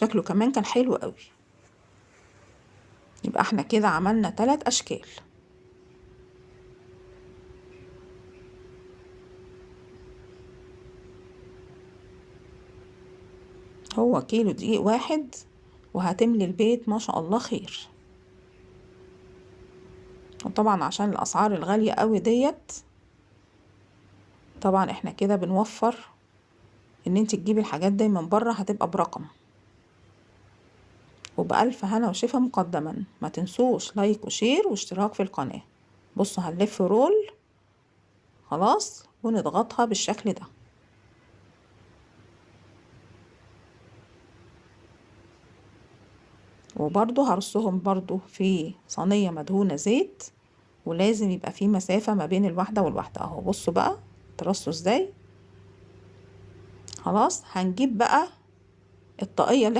شكله كمان كان حلو قوي. يبقى احنا كده عملنا 3 اشكال. هو كيلو دقيق واحد وهتملي البيت ما شاء الله خير. وطبعا عشان الاسعار الغالية قوي ديت، طبعا احنا كده بنوفر ان انت تجيبي الحاجات دي من بره، هتبقى برقم. وبألف هنا وشفا مقدما. ما تنسوش لايك وشير واشتراك في القناة. بصوا هنلف رول خلاص ونضغطها بالشكل ده. وبرضو هرصهم برضو في صينية مدهونة زيت، ولازم يبقى في مسافة ما بين الواحدة والواحدة اهو. بصوا بقى ترصوا ازاي. خلاص هنجيب بقى الطاقية اللي احنا